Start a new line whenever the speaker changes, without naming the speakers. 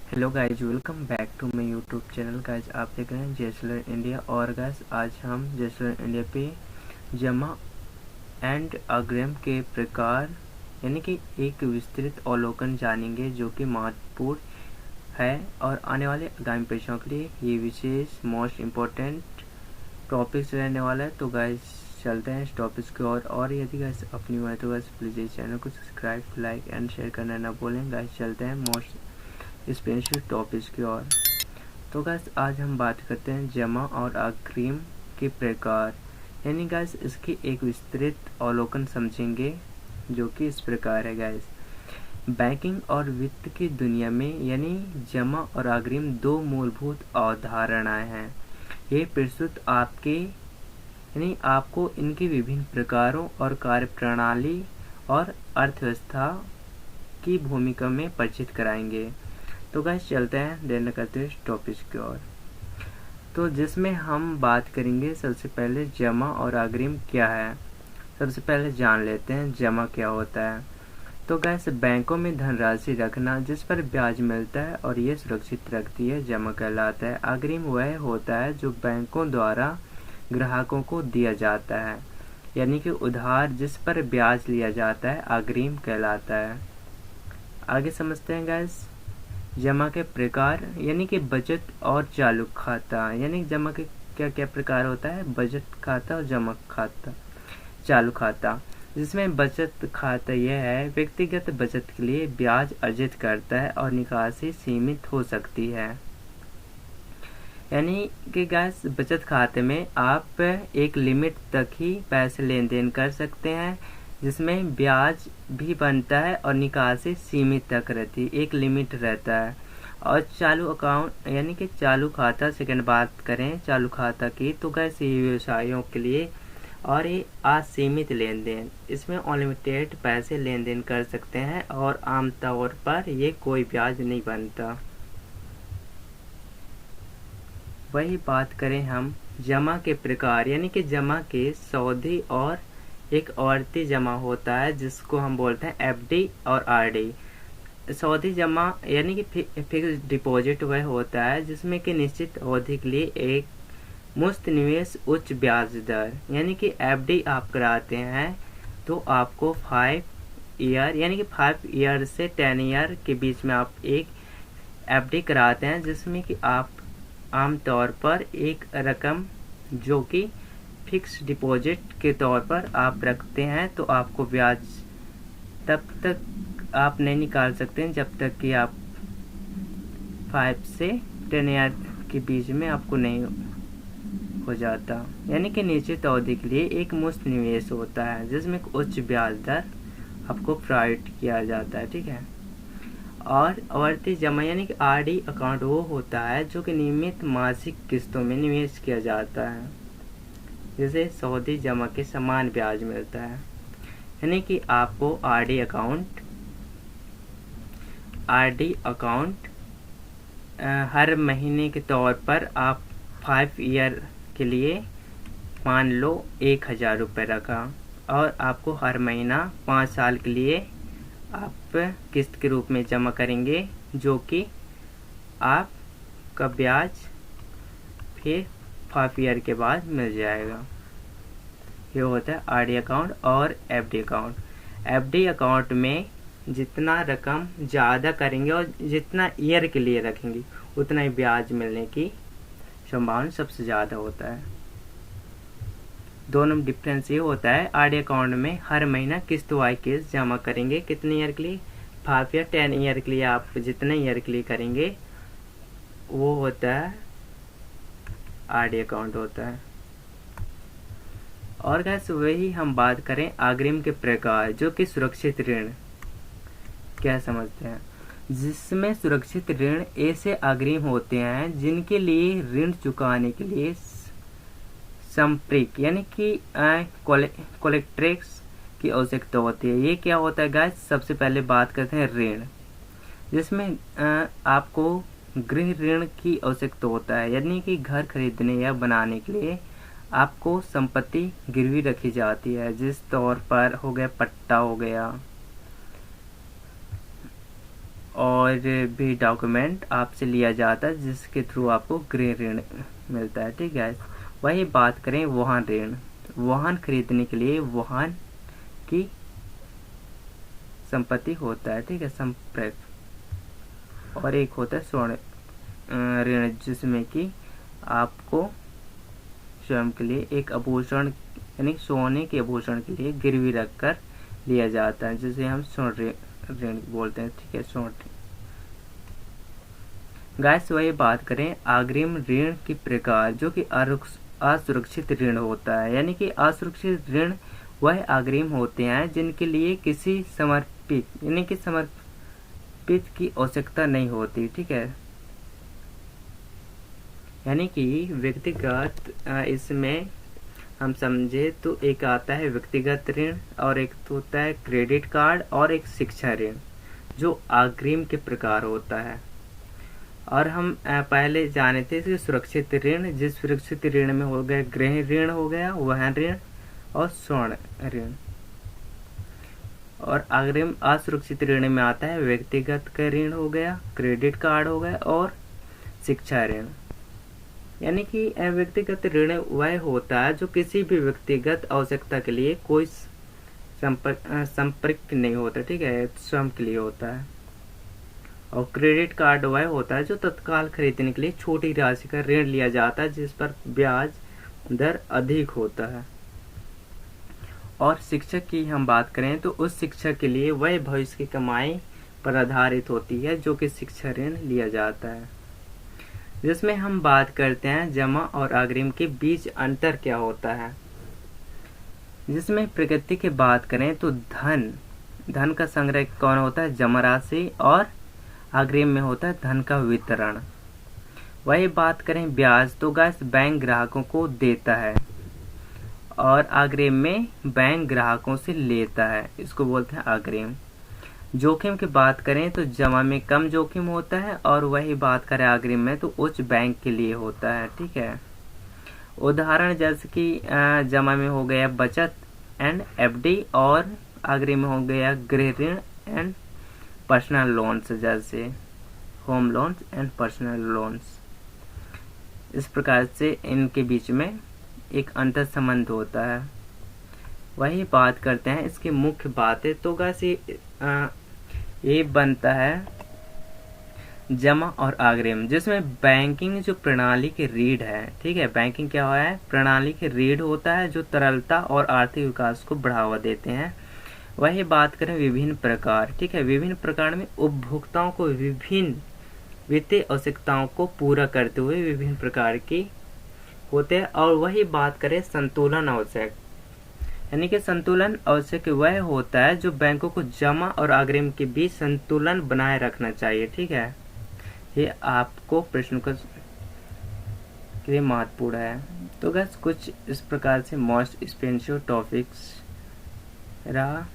Hello guys, welcome back to my YouTube channel. Guys आप देख रहे हैं जेसलर इंडिया। और गाइज आज हम जेसलर इंडिया पे जमा एंड अग्रिम के प्रकार यानी कि एक विस्तृत अवलोकन जानेंगे जो कि महत्वपूर्ण है और आने वाले आगामी परीक्षाओं के लिए ये विशेष मोस्ट इम्पोर्टेंट टॉपिक्स रहने वाला है। तो गाइज चलते हैं इस टॉपिक्स की ओर। और यदि गाइज अपनी हुआ है तो गाइज प्लीज़ इस चैनल को सब्सक्राइब, लाइक एंड शेयर करना ना भूलें। गाइज चलते हैं मोस्ट स्पेशल टॉपिक्स की ओर। तो गाइस आज हम बात करते हैं जमा और अग्रिम के प्रकार, यानी गाइस इसकी एक विस्तृत अवलोकन समझेंगे जो कि इस प्रकार है। गाइस बैंकिंग और वित्त की दुनिया में यानी जमा और अग्रिम दो मूलभूत अवधारणाएं हैं। ये प्रस्तुत आपको इनके विभिन्न प्रकारों और कार्यप्रणाली और अर्थव्यवस्था की भूमिका में परिचित कराएंगे। तो गाइस चलते हैं देर न करते इस टॉपिक की ओर। तो जिसमें हम बात करेंगे सबसे पहले जमा और अग्रिम क्या है। सबसे पहले जान लेते हैं जमा क्या होता है। तो गाइस बैंकों में धनराशि रखना जिस पर ब्याज मिलता है और ये सुरक्षित रखती है, जमा कहलाता है। अग्रिम वह होता है जो बैंकों द्वारा ग्राहकों को दिया जाता है, यानी कि उधार जिस पर ब्याज लिया जाता है अग्रिम कहलाता है। आगे समझते हैं गाइस जमा के प्रकार, यानी कि बचत और चालू खाता। यानी जमा के क्या क्या प्रकार होता है, बचत खाता और जमा खाता, चालू खाता। जिसमें बचत खाता यह है व्यक्तिगत बचत के लिए ब्याज अर्जित करता है और निकासी सीमित हो सकती है। यानी कि गाइस बचत खाते में आप एक लिमिट तक ही पैसे लेन देन कर सकते हैं, जिसमें ब्याज भी बनता है और निकासी सीमित तक रहती है, एक लिमिट रहता है। और चालू अकाउंट यानी कि चालू खाता, सेकंड बात करें चालू खाता की, तो कैसे व्यवसायों के लिए और ये असीमित लेन देन, इसमें अनलिमिटेड पैसे लेन देन कर सकते हैं और आमतौर पर ये कोई ब्याज नहीं बनता। वही बात करें हम जमा के प्रकार, यानी कि जमा के सौदी और एक आवर्ती जमा होता है जिसको हम बोलते हैं एफडी और आरडी। सौदी जमा यानी कि फिक्स डिपॉजिट वह होता है जिसमें कि निश्चित अवधि के लिए एक मुफ्त निवेश उच्च ब्याज दर, यानी कि एफडी आप कराते हैं तो आपको 5 ईयर यानी कि 5 ईयर से 10 ईयर के बीच में आप एक एफडी कराते हैं, जिसमें कि आप आमतौर पर एक रकम जो कि फिक्स डिपॉजिट के तौर पर आप रखते हैं, तो आपको ब्याज तब तक आप नहीं निकाल सकते हैं जब तक कि आप 5 से 10 ईयर के बीच में आपको नहीं हो जाता। यानी कि निश्चित अवधि के लिए एक मुफ्त निवेश होता है जिसमें उच्च ब्याज दर आपको प्रोवाइड किया जाता है, ठीक है। और आवर्ती जमा यानी कि आरडी अकाउंट वो होता है जो कि नियमित मासिक किस्तों में निवेश किया जाता है, जिसे सौदी जमा के समान ब्याज मिलता है। यानी कि आपको आरडी अकाउंट हर महीने के तौर पर आप 5 ईयर के लिए मान लो 1000 रुपये रखा और आपको हर महीना 5 साल के लिए आप किस्त के रूप में जमा करेंगे, जो कि आपका ब्याज फिर 5 ईयर के बाद मिल जाएगा। ये होता है आरडी अकाउंट और एफडी अकाउंट। एफडी अकाउंट में जितना रकम ज़्यादा करेंगे और जितना ईयर के लिए रखेंगे उतना ही ब्याज मिलने की संभावना सबसे ज़्यादा होता है। दोनों डिफरेंस ये होता है, आरडी अकाउंट में हर महीना किस्त वाई किस्त जमा करेंगे, कितने ईयर के लिए, 5 या 10 ईयर के लिए आप जितने ईयर के लिए करेंगे वो होता है आरडी अकाउंट होता है। और गाइस वही हम बात करें अग्रिम के प्रकार, जो कि सुरक्षित ऋण क्या समझते हैं, जिसमें सुरक्षित ऋण ऐसे अग्रिम होते हैं जिनके लिए ऋण चुकाने के लिए संपर्क यानी कि कोलेक्ट्रेक्स की आवश्यकता होती है। ये क्या होता है गाइस, सबसे पहले बात करते हैं ऋण, जिसमें आपको गृह ऋण की आवश्यकता होता है, यानी कि घर खरीदने या बनाने के लिए आपको संपत्ति गिरवी रखी जाती है, जिस तौर पर हो गया पट्टा हो गया और भी डॉक्यूमेंट आपसे लिया जाता है जिसके थ्रू आपको गृह ऋण मिलता है। ठीक है, वही बात करें वाहन ऋण। वाहन खरीदने के लिए वाहन की संपत्ति होता है, ठीक है, संपर्क। और एक होता है स्वर्ण ऋण, जिसमें कि आपको स्वयं के लिए एक आभूषण यानी सोने के आभूषण के लिए गिरवी रखकर लिया जाता है, जिसे हम स्वर्ण ऋण बोलते हैं। ठीक है, स्वर्ण। गाइस वही बात करें अग्रिम ऋण की प्रकार, जो कि असुरक्षित ऋण होता है। यानी कि असुरक्षित ऋण वह अग्रिम होते हैं जिनके लिए किसी समर्पित यानी कि समर्पित की आवश्यकता नहीं होती। ठीक है, यानी कि व्यक्तिगत इसमें हम समझे तो एक आता है व्यक्तिगत ऋण, और एक तो होता है क्रेडिट कार्ड, और एक शिक्षा ऋण जो अग्रिम के प्रकार होता है। और हम पहले जाने थे कि सुरक्षित ऋण, जिस सुरक्षित ऋण में हो गया गृह ऋण हो गया, वाहन ऋण और स्वर्ण ऋण। और अग्रिम असुरक्षित ऋण में आता है व्यक्तिगत का ऋण हो गया, क्रेडिट कार्ड हो गया और शिक्षा ऋण। यानी कि व्यक्तिगत ऋण वह होता है जो किसी भी व्यक्तिगत आवश्यकता के लिए कोई संपर्क नहीं होता। ठीक है, स्वयं के लिए होता है। और क्रेडिट कार्ड वह होता है जो तत्काल खरीदने के लिए छोटी राशि का ऋण लिया जाता है, जिस पर ब्याज दर अधिक होता है। और शिक्षक की हम बात करें तो उस शिक्षक के लिए वह भविष्य की कमाई पर आधारित होती है जो कि शिक्षा ऋण लिया जाता है। जिसमें हम बात करते हैं जमा और अग्रिम के बीच अंतर क्या होता है। जिसमें प्रकृति की बात करें तो धन का संग्रह कौन होता है, जमा राशि, और अग्रिम में होता है धन का वितरण। वही बात करें ब्याज तो गैस बैंक ग्राहकों को देता है, और अग्रिम में बैंक ग्राहकों से लेता है, इसको बोलते हैं अग्रिम। जोखिम की बात करें तो जमा में कम जोखिम होता है, और वही बात करें अग्रिम में तो उच्च बैंक के लिए होता है। ठीक है, उदाहरण जैसे कि जमा में हो गया बचत एंड एफडी, और अग्रिम में हो गया गृह ऋण एंड पर्सनल लोन्स, जैसे home loans and personal loans. इस प्रकार से इनके बीच में एक अंतर संबंध होता है। वही बात करते हैं इसकी मुख्य बातें तो वैसे ये बनता है जमा और अग्रिम, जिसमें बैंकिंग जो प्रणाली की रीढ़ है। ठीक है, बैंकिंग क्या है, प्रणाली की रीढ़ होता है जो तरलता और आर्थिक विकास को बढ़ावा देते हैं। वही बात करें विभिन्न प्रकार। ठीक है, विभिन्न प्रकार में उपभोक्ताओं को विभिन्न वित्तीय आवश्यकताओं को पूरा करते हुए विभिन्न प्रकार की होते हैं। और वही बात करें संतुलन आवश्यक, यानी कि संतुलन आवश्यक वह होता है जो बैंकों को जमा और अग्रिम के बीच संतुलन बनाए रखना चाहिए। ठीक है, ये आपको प्रश्न के लिए महत्वपूर्ण है। तो बस कुछ इस प्रकार से मोस्ट एक्सपेंसिव टॉपिक्स रहा।